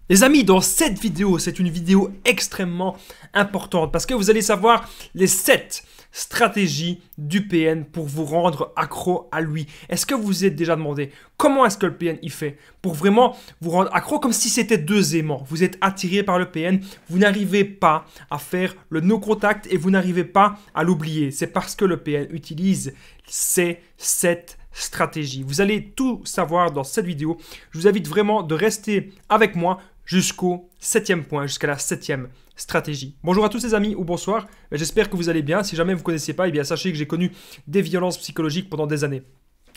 Les amis, dans cette vidéo, c'est une vidéo extrêmement importante parce que vous allez savoir les 7 stratégies du PN pour vous rendre accro à lui. Est-ce que vous vous êtes déjà demandé comment est-ce que le PN y fait pour vraiment vous rendre accro comme si c'était deux aimants? Vous êtes attiré par le PN, vous n'arrivez pas à faire le no contact et vous n'arrivez pas à l'oublier. C'est parce que le PN utilise ces 7 stratégies. Vous allez tout savoir dans cette vidéo. Je vous invite vraiment de rester avec moi jusqu'au 7e point, jusqu'à la 7e stratégie. Bonjour à tous les amis ou bonsoir, j'espère que vous allez bien. Si jamais vous ne connaissez pas, eh bien sachez que j'ai connu des violences psychologiques pendant des années.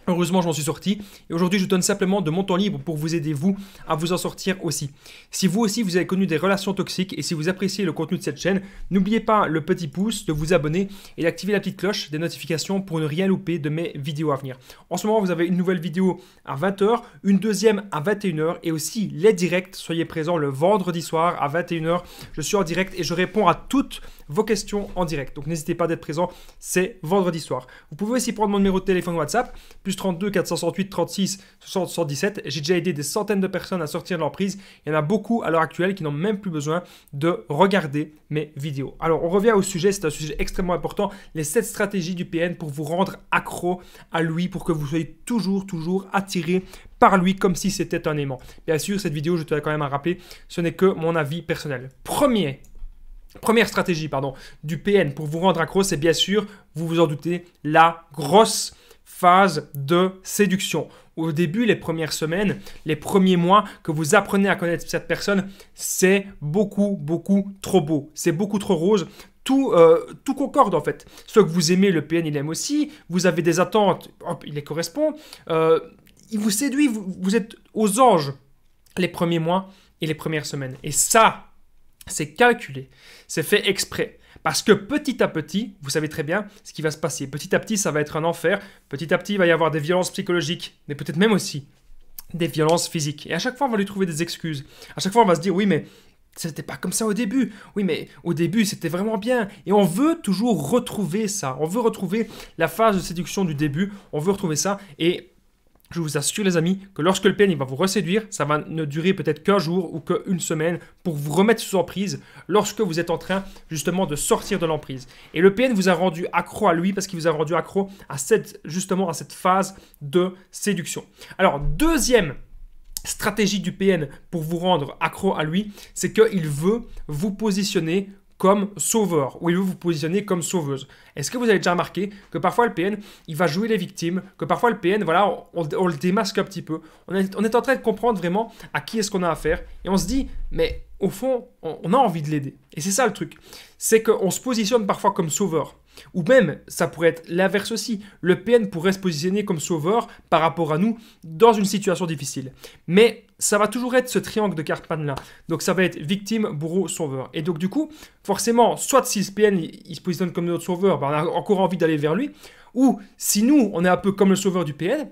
Heureusement, je m'en suis sorti et aujourd'hui, je donne simplement de mon temps libre pour vous aider, vous, à vous en sortir aussi. Si vous aussi, vous avez connu des relations toxiques et si vous appréciez le contenu de cette chaîne, n'oubliez pas le petit pouce, de vous abonner et d'activer la petite cloche des notifications pour ne rien louper de mes vidéos à venir. En ce moment, vous avez une nouvelle vidéo à 20 h, une deuxième à 21 h et aussi les directs. Soyez présents le vendredi soir à 21 h. Je suis en direct et je réponds à toutes vos questions en direct. Donc n'hésitez pas d'être présent, c'est vendredi soir. Vous pouvez aussi prendre mon numéro de téléphone WhatsApp, plus 32 468 36 60 77. J'ai déjà aidé des centaines de personnes à sortir de l'emprise. Il y en a beaucoup à l'heure actuelle qui n'ont même plus besoin de regarder mes vidéos. Alors on revient au sujet, c'est un sujet extrêmement important. Les 7 stratégies du PN pour vous rendre accro à lui, pour que vous soyez toujours attiré par lui comme si c'était un aimant. Bien sûr, cette vidéo, je tenais quand même à rappeler, ce n'est que mon avis personnel. Première stratégie du PN pour vous rendre accro, c'est bien sûr, vous vous en doutez, la grosse phase de séduction. Au début, les premières semaines, les premiers mois que vous apprenez à connaître cette personne, c'est beaucoup trop beau. C'est beaucoup trop rose. Tout concorde en fait. Ce que vous aimez, le PN, il aime aussi. Vous avez des attentes, hop, il les correspond. Il vous séduit, vous êtes aux anges les premiers mois et les premières semaines. Et ça, c'est calculé, c'est fait exprès. Parce que petit à petit, vous savez très bien ce qui va se passer. Petit à petit, ça va être un enfer. Petit à petit, il va y avoir des violences psychologiques, mais peut-être même aussi des violences physiques. Et à chaque fois, on va lui trouver des excuses. À chaque fois, on va se dire, oui, mais c'était pas comme ça au début. Oui, mais au début, c'était vraiment bien. Et on veut toujours retrouver ça. On veut retrouver la phase de séduction du début. On veut retrouver ça. Et je vous assure les amis que lorsque le PN il va vous reséduire, ça va ne durer peut-être qu'un jour ou qu'une semaine pour vous remettre sous emprise lorsque vous êtes en train justement de sortir de l'emprise. Et le PN vous a rendu accro à lui parce qu'il vous a rendu accro à cette phase de séduction. Alors deuxième stratégie du PN pour vous rendre accro à lui, c'est qu'il veut vous positionner comme sauveur, ou il veut vous positionner comme sauveuse. Est-ce que vous avez déjà remarqué que parfois le PN, il va jouer les victimes, que parfois le PN, voilà, on le démasque un petit peu. On est en train de comprendre vraiment à qui est-ce qu'on a affaire, et on se dit, mais au fond, on a envie de l'aider. Et c'est ça le truc, c'est qu'on se positionne parfois comme sauveur. Ou même, ça pourrait être l'inverse aussi. Le PN pourrait se positionner comme sauveur par rapport à nous dans une situation difficile. Mais ça va toujours être ce triangle de Karpman-là. Donc ça va être victime, bourreau, sauveur. Et donc du coup, forcément, soit si ce PN il se positionne comme notre sauveur, ben, on a encore envie d'aller vers lui. Ou si nous, on est un peu comme le sauveur du PN,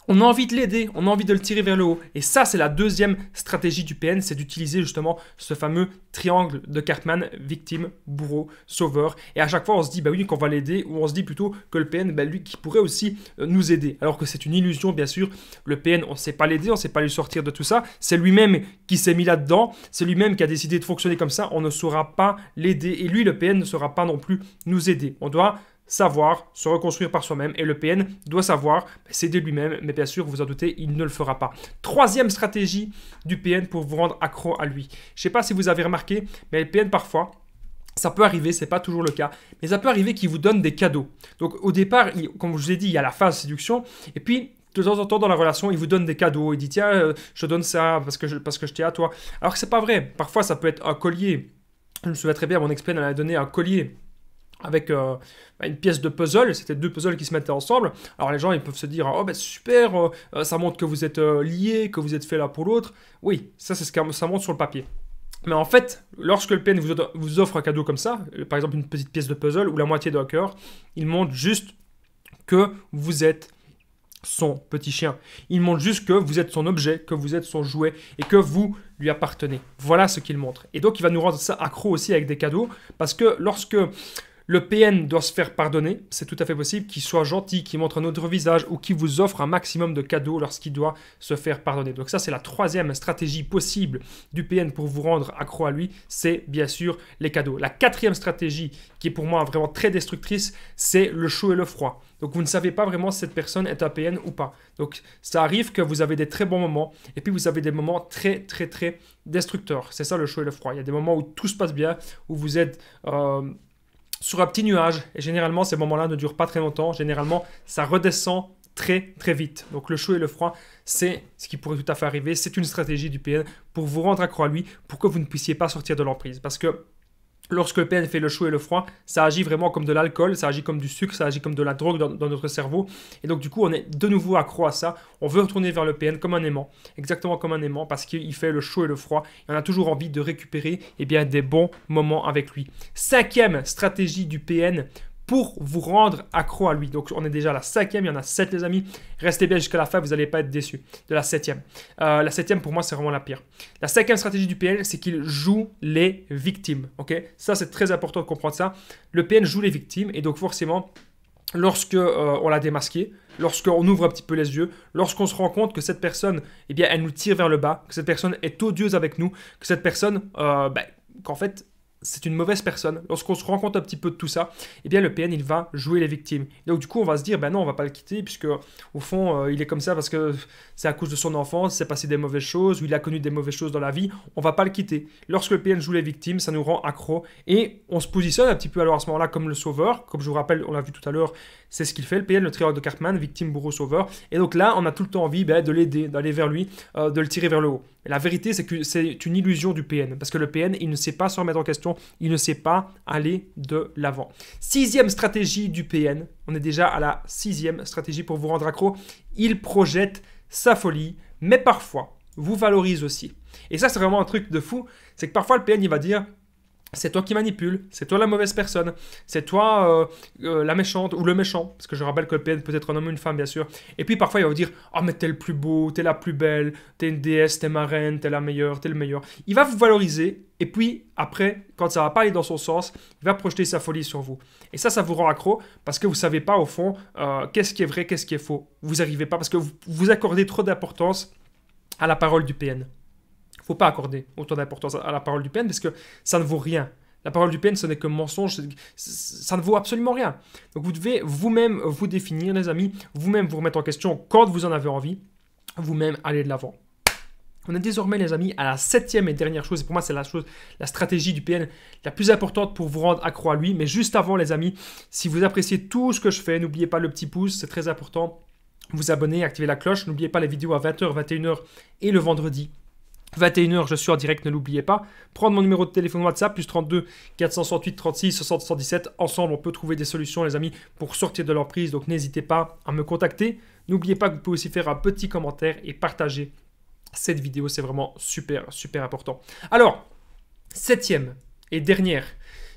on a envie de l'aider, on a envie de le tirer vers le haut. Et ça, c'est la deuxième stratégie du PN, c'est d'utiliser justement ce fameux triangle de Karpman, victime, bourreau, sauveur. Et à chaque fois, on se dit, bah oui, qu'on va l'aider, ou on se dit plutôt que le PN, bah, lui, qui pourrait aussi nous aider. Alors que c'est une illusion, bien sûr. Le PN, on ne sait pas l'aider, on ne sait pas lui sortir de tout ça. C'est lui-même qui s'est mis là-dedans, c'est lui-même qui a décidé de fonctionner comme ça. On ne saura pas l'aider. Et lui, le PN, ne saura pas non plus nous aider. On doit savoir se reconstruire par soi-même et le PN doit savoir s'aider lui-même, mais bien sûr, vous en doutez, il ne le fera pas. Troisième stratégie du PN pour vous rendre accro à lui. Je ne sais pas si vous avez remarqué, mais le PN parfois, ça peut arriver, c'est pas toujours le cas, mais ça peut arriver qu'il vous donne des cadeaux. Donc au départ, comme je vous ai dit, il y a la phase séduction, et puis de temps en temps dans la relation, il vous donne des cadeaux, il dit tiens, je te donne ça parce que je tiens à toi. Alors que c'est pas vrai, parfois ça peut être un collier. Je me souviens très bien, mon ex-PN elle a donné un collier avec une pièce de puzzle, c'était 2 puzzles qui se mettaient ensemble. Alors les gens ils peuvent se dire oh ben super, ça montre que vous êtes liés, que vous êtes fait l'un pour l'autre. Oui, ça c'est ce que ça montre sur le papier. Mais en fait, lorsque le PN vous offre un cadeau comme ça, par exemple une petite pièce de puzzle ou la moitié d'un cœur, il montre juste que vous êtes son petit chien. Il montre juste que vous êtes son objet, que vous êtes son jouet et que vous lui appartenez. Voilà ce qu'il montre. Et donc il va nous rendre ça accro aussi avec des cadeaux parce que lorsque Le PN doit se faire pardonner, c'est tout à fait possible, qu'il soit gentil, qu'il montre un autre visage ou qu'il vous offre un maximum de cadeaux lorsqu'il doit se faire pardonner. Donc ça, c'est la troisième stratégie possible du PN pour vous rendre accro à lui, c'est bien sûr les cadeaux. La quatrième stratégie, qui est pour moi vraiment très destructrice, c'est le chaud et le froid. Donc vous ne savez pas vraiment si cette personne est un PN ou pas. Donc ça arrive que vous avez des très bons moments et puis vous avez des moments très destructeurs. C'est ça le chaud et le froid. Il y a des moments où tout se passe bien, où vous êtes sur un petit nuage, et généralement ces moments-là ne durent pas très longtemps, généralement ça redescend très vite. Donc le chaud et le froid, c'est ce qui pourrait tout à fait arriver, c'est une stratégie du PN pour vous rendre accro à lui, pour que vous ne puissiez pas sortir de l'emprise. Parce que lorsque le PN fait le chaud et le froid, ça agit vraiment comme de l'alcool, ça agit comme du sucre, ça agit comme de la drogue dans notre cerveau. Et donc du coup, on est de nouveau accro à ça. On veut retourner vers le PN comme un aimant, exactement comme un aimant, parce qu'il fait le chaud et le froid. Et on a toujours envie de récupérer des bons moments avec lui. Cinquième stratégie du PN pour vous rendre accro à lui. Donc on est déjà à la cinquième, il y en a 7 les amis. Restez bien jusqu'à la fin, vous n'allez pas être déçus de la septième. La septième pour moi c'est vraiment la pire. La cinquième stratégie du PN, c'est qu'il joue les victimes. Okay, ça c'est très important de comprendre ça. Le PN joue les victimes et donc forcément, lorsque on l'a démasqué, lorsqu'on ouvre un petit peu les yeux, lorsqu'on se rend compte que cette personne, elle nous tire vers le bas, que cette personne est odieuse avec nous, que cette personne, qu'en fait, c'est une mauvaise personne. Lorsqu'on se rend compte un petit peu de tout ça, le PN, il va jouer les victimes. Donc du coup, on va se dire, non, on va pas le quitter, puisque au fond, il est comme ça parce que c'est à cause de son enfance, il s'est passé des mauvaises choses, ou il a connu des mauvaises choses dans la vie, on va pas le quitter. Lorsque le PN joue les victimes, ça nous rend accro, et on se positionne un petit peu alors à ce moment-là comme le sauveur, comme je vous rappelle, on l'a vu tout à l'heure, c'est ce qu'il fait, le PN, le triangle de Cartman, victime, bourreau, sauveur, et donc là, on a tout le temps envie de l'aider, d'aller vers lui, de le tirer vers le haut. Et la vérité, c'est que c'est une illusion du PN, parce que le PN, il ne sait pas se remettre en question, il ne sait pas aller de l'avant. Sixième stratégie du PN, on est déjà à la sixième stratégie pour vous rendre accro, il projette sa folie, mais parfois, vous valorise aussi. Et ça, c'est vraiment un truc de fou, c'est que parfois le PN, il va dire... C'est toi qui manipules, c'est toi la mauvaise personne, c'est toi la méchante ou le méchant, parce que je rappelle que le PN peut être un homme ou une femme, bien sûr. Et puis parfois, il va vous dire « Ah, mais t'es le plus beau, t'es la plus belle, t'es une déesse, t'es ma reine, t'es la meilleure, t'es le meilleur. » Il va vous valoriser, et puis après, quand ça va pas aller dans son sens, il va projeter sa folie sur vous. Et ça vous rend accro, parce que vous savez pas, au fond, qu'est-ce qui est vrai, qu'est-ce qui est faux. Vous n'arrivez pas, parce que vous accordez trop d'importance à la parole du PN. Il ne faut pas accorder autant d'importance à la parole du PN parce que ça ne vaut rien. La parole du PN, ce n'est que mensonge, ça ne vaut absolument rien. Donc vous devez vous-même vous définir, les amis, vous-même vous remettre en question quand vous en avez envie, vous-même aller de l'avant. On est désormais, les amis, à la septième et dernière chose, et pour moi c'est la stratégie du PN la plus importante pour vous rendre accro à lui. Mais juste avant, les amis, si vous appréciez tout ce que je fais, n'oubliez pas le petit pouce, c'est très important. Vous abonner, activer la cloche, n'oubliez pas les vidéos à 20h, 21h et le vendredi. 21h, je suis en direct, ne l'oubliez pas. Prendre mon numéro de téléphone WhatsApp, plus 32 468 36 60 117. Ensemble, on peut trouver des solutions, les amis, pour sortir de l'emprise. Donc, n'hésitez pas à me contacter. N'oubliez pas que vous pouvez aussi faire un petit commentaire et partager cette vidéo. C'est vraiment super important. Alors, septième et dernière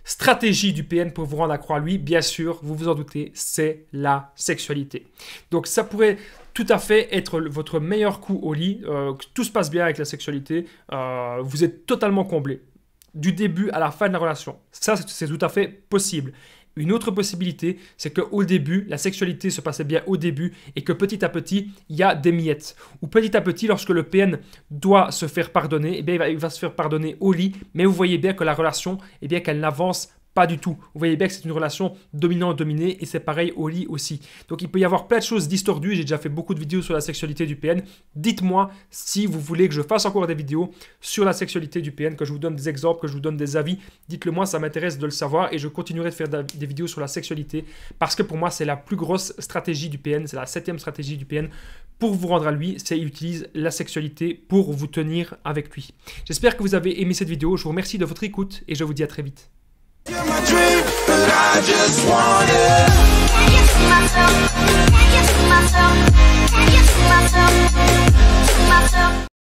stratégie du PN pour vous rendre accro à lui, bien sûr, vous vous en doutez, c'est la sexualité. Donc, ça pourrait... tout à fait être votre meilleur coup au lit, que tout se passe bien avec la sexualité, vous êtes totalement comblé, du début à la fin de la relation. Ça, c'est tout à fait possible. Une autre possibilité, c'est qu'au début, la sexualité se passait bien au début et que petit à petit, il y a des miettes. Ou petit à petit, lorsque le PN doit se faire pardonner, il va se faire pardonner au lit, mais vous voyez bien que la relation, qu'elle n'avance pas du tout. Vous voyez bien que c'est une relation dominant-dominée et c'est pareil au lit aussi. Donc il peut y avoir plein de choses distordues. J'ai déjà fait beaucoup de vidéos sur la sexualité du PN. Dites-moi si vous voulez que je fasse encore des vidéos sur la sexualité du PN, que je vous donne des exemples, que je vous donne des avis. Dites-le moi, ça m'intéresse de le savoir et je continuerai de faire des vidéos sur la sexualité parce que pour moi, c'est la plus grosse stratégie du PN. C'est la septième stratégie du PN pour vous rendre à lui. C'est qu'il utilise la sexualité pour vous tenir avec lui. J'espère que vous avez aimé cette vidéo. Je vous remercie de votre écoute et je vous dis à très vite. You're my dream, but I just want it. Can you see myself? Can you see myself?